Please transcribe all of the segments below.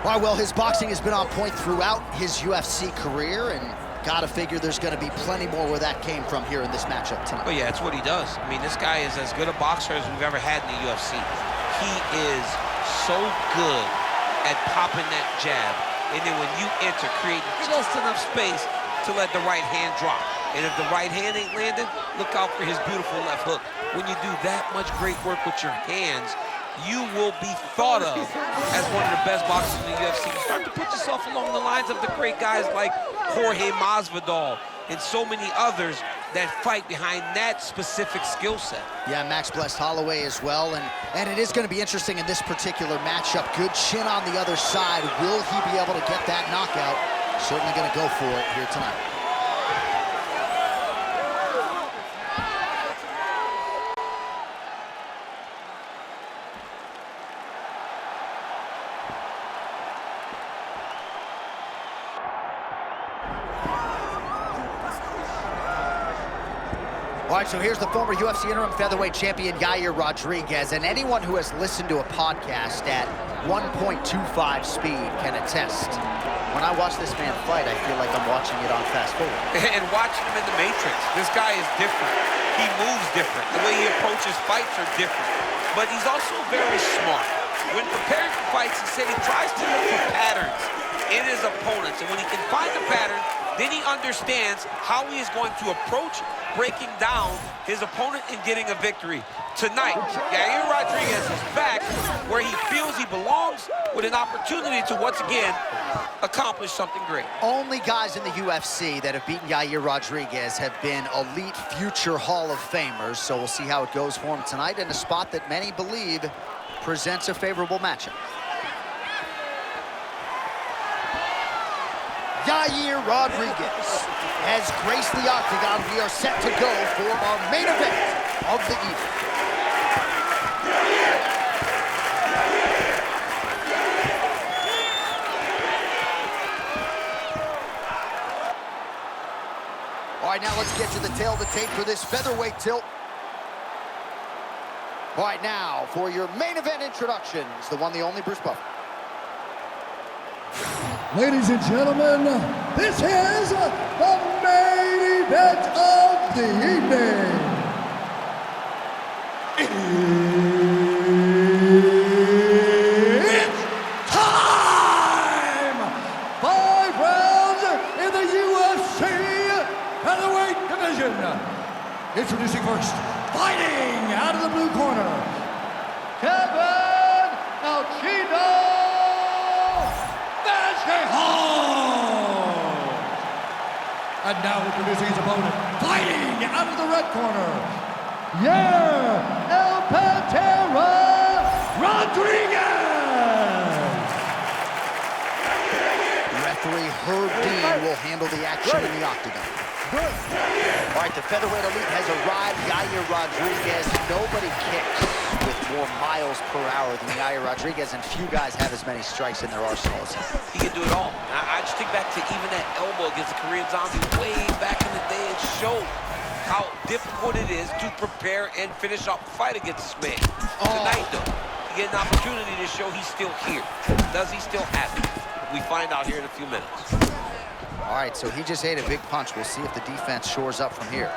All right, well, his boxing has been on point throughout his UFC career, and gotta figure there's gonna be plenty more where that came from here in this matchup tonight. Oh yeah, it's what he does. I mean, this guy is as good a boxer as we've ever had in the UFC. He is so good at popping that jab, and then when you enter, creating just enough space to let the right hand drop. And if the right hand ain't landing, look out for his beautiful left hook. When you do that much great work with your hands, you will be thought of as one of the best boxers in the UFC. You start to put yourself along the lines of the great guys like Jorge Masvidal and so many others that fight behind that specific skill set. Yeah, Max blessed Holloway as well, and it is going to be interesting in this particular matchup. Good chin on the other side. Will he be able to get that knockout? Certainly going to go for it here tonight. All right, so here's the former UFC interim featherweight champion, Yair Rodriguez, and anyone who has listened to a podcast at 1.25 speed can attest. When I watch this man fight, I feel like I'm watching it on fast forward. And watching him in the Matrix, this guy is different. He moves different. The way he approaches fights are different. But he's also very smart. When preparing for fights, he said he tries to look for patterns in his opponents. And when he can find the pattern, then he understands how he is going to approach breaking down his opponent and getting a victory. Tonight, Yair Rodriguez is back where he feels he belongs with an opportunity to once again accomplish something great. Only guys in the UFC that have beaten Yair Rodriguez have been elite future Hall of Famers, so we'll see how it goes for him tonight in a spot that many believe presents a favorable matchup. Yair Rodriguez has graced the octagon. We are set to go for our main event of the evening. All right, now let's get to the tail of the tape for this featherweight tilt. All right, now for your main event introductions, the one, the only Bruce Buffer. Ladies and gentlemen, this is the main event of the evening. It's time! 5 rounds in the UFC featherweight division. Introducing first, fighting out of the blue corner, Kevin Alcino. And now introducing his opponent, fighting out of the red corner, Yair El Pantera Rodriguez. Referee Herb Dean will handle the action in the octagon. All right, the featherweight elite has arrived. Yair Rodriguez, nobody kicks with more miles per hour than Yair Rodriguez, and few guys have as many strikes in their arsenals. He can do it all. I just think back to even that elbow against the Korean Zombie way back in the day. It showed how difficult it is to prepare and finish off the fight against this man. Tonight, though, you get an opportunity to show he's still here. Does he still have it? We find out here in a few minutes. All right, so he just ate a big punch. We'll see if the defense shores up from here.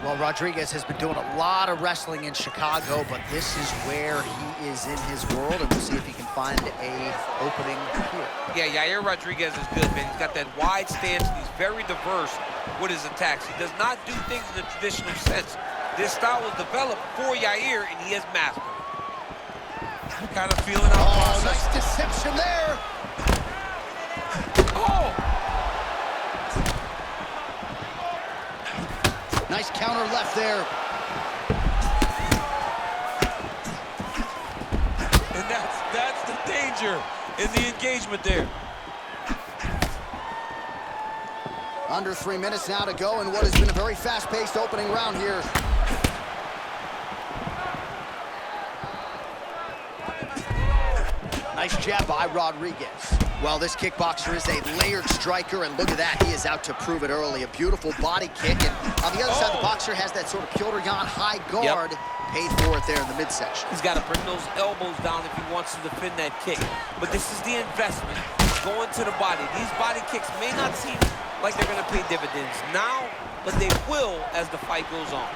Well, Rodriguez has been doing a lot of wrestling in Chicago, but this is where he is in his world, and we'll see if he can find a opening here. Yeah, Yair Rodriguez is good, man. He's got that wide stance, and he's very diverse with his attacks. He does not do things in the traditional sense. This style was developed for Yair, and he has mastered it. Kind of feeling out process. Nice deception there. Oh! Nice counter left there. And that's the danger in the engagement there. Under 3 minutes now to go in what has been a very fast-paced opening round here. Nice jab by Rodriguez. Well, this kickboxer is a layered striker, and look at that. He is out to prove it early. A beautiful body kick, and on the other side, the boxer has that sort of Piotr Jan high guard. Paid for it there in the midsection. He's got to bring those elbows down if he wants to defend that kick. But this is the investment, going to the body. These body kicks may not seem like they're going to pay dividends now, but they will as the fight goes on.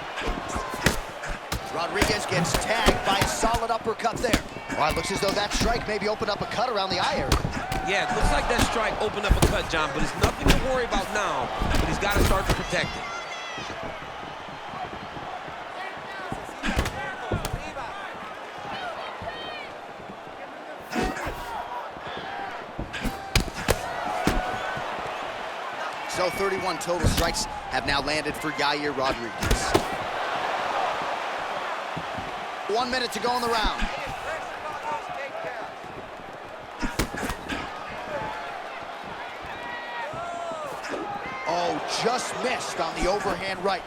Rodriguez gets tagged by a solid uppercut there. All right, looks as though that strike maybe opened up a cut around the eye area. Yeah, it looks like that strike opened up a cut, John, but it's nothing to worry about now, but he's got to start to protect it. So 31 total strikes have now landed for Yair Rodriguez. 1 minute to go in the round. Oh, just missed on the overhand right.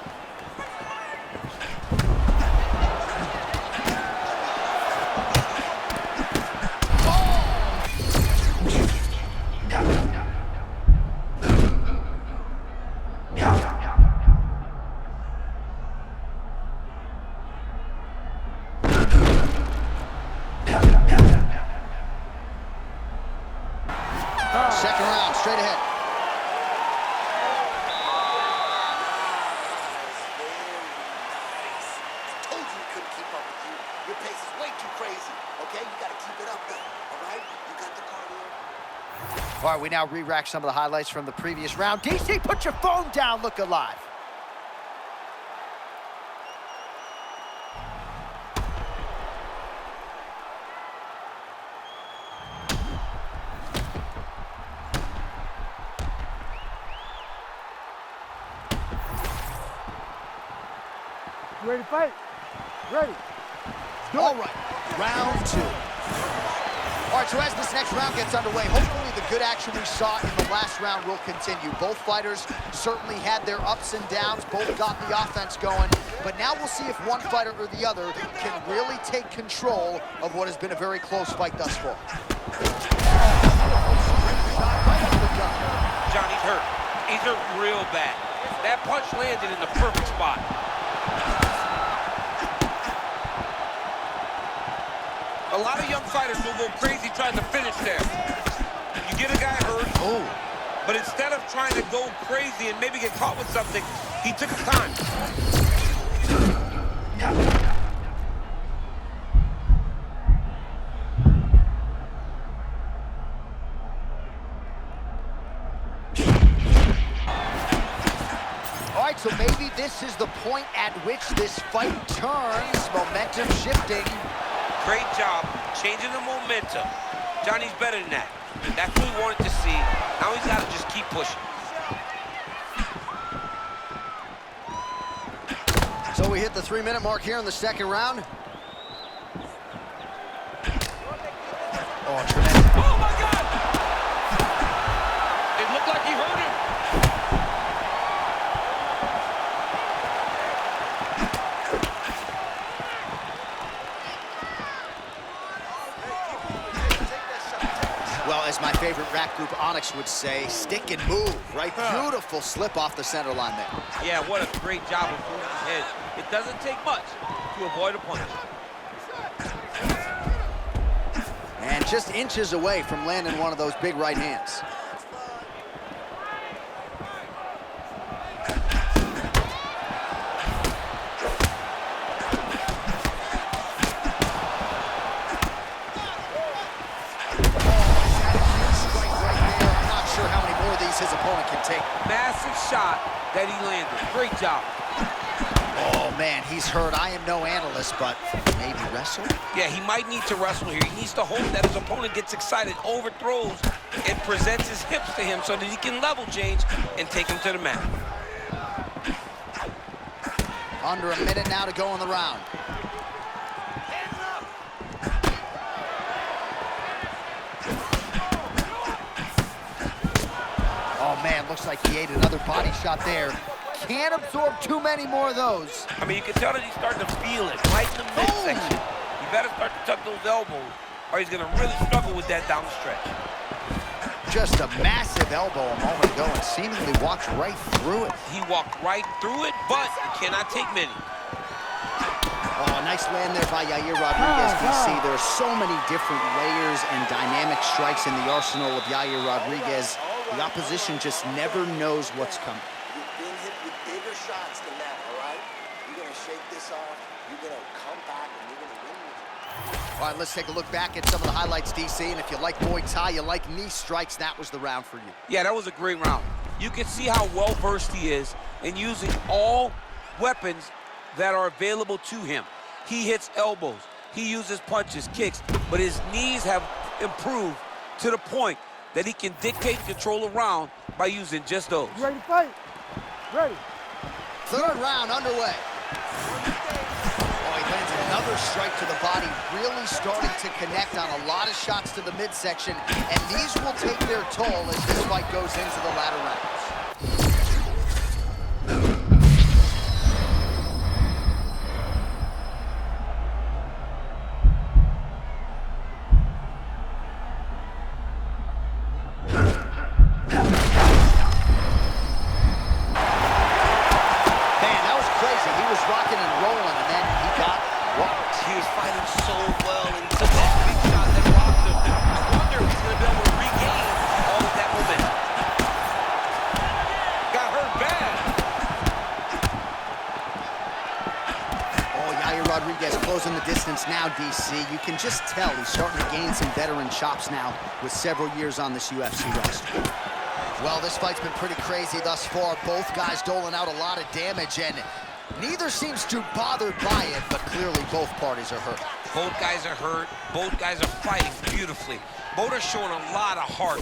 Second round, straight ahead. Told you we couldn't keep up with you. Your pace is way too crazy, okay? You got to keep it up, though, all right? You got the cardio. All right, we now re-rack some of the highlights from the previous round. DC, put your phone down, look alive. You ready to fight? Ready. All right, round two. All right, so as this next round gets underway, hopefully the good action we saw in the last round will continue. Both fighters certainly had their ups and downs, both got the offense going, but now we'll see if one fighter or the other can really take control of what has been a very close fight thus far. John, he's hurt. He's hurt real bad. That punch landed in the perfect spot. A lot of young fighters will go crazy trying to finish there. You get a guy hurt, but instead of trying to go crazy and maybe get caught with something, he took his time. All right, so maybe this is the point at which this fight turns, momentum shifting. Great job changing the momentum. Johnny's better than that. That's what we wanted to see. Now he's got to just keep pushing. So we hit the 3-minute mark here in the second round. Oh, tremendous. Oh, my God! It looked like he hurt him. Well, as my favorite rap group Onyx would say, stick and move, right? Beautiful slip off the center line there. Yeah, what a great job of moving his head. It doesn't take much to avoid a punch. And just inches away from landing one of those big right hands. His opponent can take. Massive shot that he landed. Great job. Oh, man, he's hurt. I am no analyst, but maybe wrestle? Yeah, he might need to wrestle here. He needs to hope that his opponent gets excited, overthrows, and presents his hips to him so that he can level change and take him to the mat. Under a minute now to go in the round. Oh, man, looks like he ate another body shot there. Can't absorb too many more of those. I mean, you can tell that he's starting to feel it right in the midsection. You better start to tuck those elbows, or he's going to really struggle with that down the stretch. just a massive elbow a moment ago and seemingly walked right through it. He walked right through it, but you cannot take many. Oh, nice land there by Yair Rodriguez, DC. There are so many different layers and dynamic strikes in the arsenal of Yair Rodriguez. The opposition just never knows what's coming. You've been hit with bigger shots than that, all right? You're going to shake this off, you're going to come back, and you're going to win with it. All right, let's take a look back at some of the highlights, DC. And if you like Muay Thai, you like knee strikes, that was the round for you. Yeah, that was a great round. You can see how well-versed he is in using all weapons that are available to him. He hits elbows, he uses punches, kicks, but his knees have improved to the point that he can dictate and control a round by using just those. You ready to fight? Ready. Third round underway. Oh, he lands another strike to the body, really starting to connect on a lot of shots to the midsection, and these will take their toll as this fight goes into the latter rounds. Rodriguez closing the distance now, DC. You can just tell he's starting to gain some veteran chops now with several years on this UFC roster. Well, this fight's been pretty crazy thus far. Both guys doling out a lot of damage, and neither seems too bothered by it, but clearly both parties are hurt. Both guys are hurt. Both guys are fighting beautifully. Both are showing a lot of heart.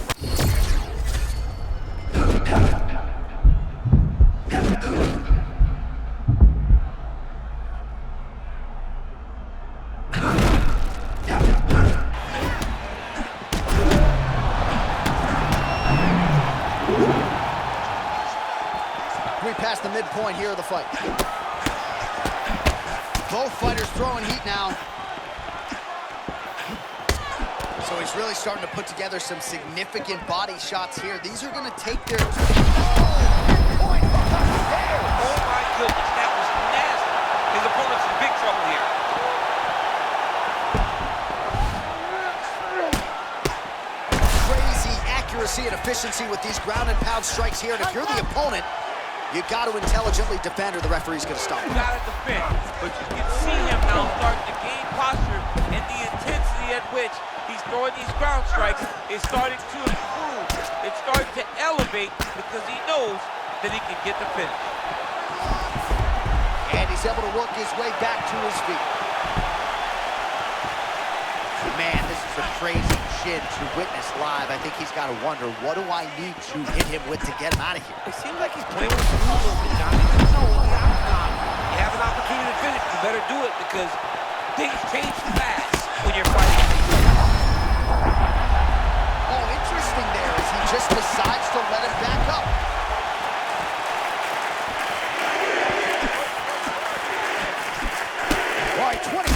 Past the midpoint here of the fight. Both fighters throwing heat now. So he's really starting to put together some significant body shots here. These are going to take their... Oh my goodness, that was nasty. His opponent's in big trouble here. Crazy accuracy and efficiency with these ground and pound strikes here. And if you're the opponent, you got to intelligently defend or the referee's going to stop. You got to defend, but you can see him now starting to gain posture, and the intensity at which he's throwing these ground strikes is starting to improve. It's starting to elevate because he knows that he can get the finish. And he's able to work his way back to his feet. Man, this is a crazy shin to witness live. I think he's got to wonder, what do I need to hit him with to get him out of here? It seems like he's playing with the rules a little bit, Johnny. You have an opportunity to finish, you better do it because things change fast when you're fighting. Oh, interesting there as he just decides to let him back up. All right, 20.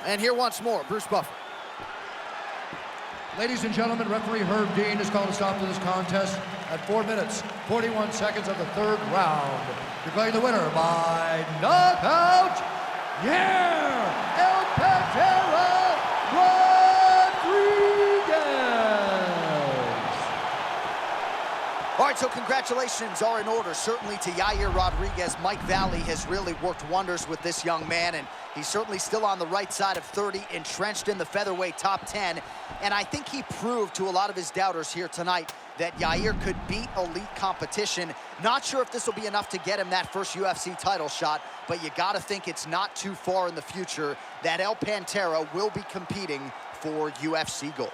And here once more, Bruce Buffer. Ladies and gentlemen, referee Herb Dean has called a stop to this contest at 4 minutes, 41 seconds of the third round. Declaring the winner by knockout, Yair El Patera Rodriguez. All right, so congratulations are in order, certainly to Yair Rodriguez. Mike Valley has really worked wonders with this young man, and he's certainly still on the right side of 30, entrenched in the featherweight top 10. And I think he proved to a lot of his doubters here tonight that Yair could beat elite competition. Not sure if this will be enough to get him that first UFC title shot, but you got to think it's not too far in the future that El Pantera will be competing for UFC gold.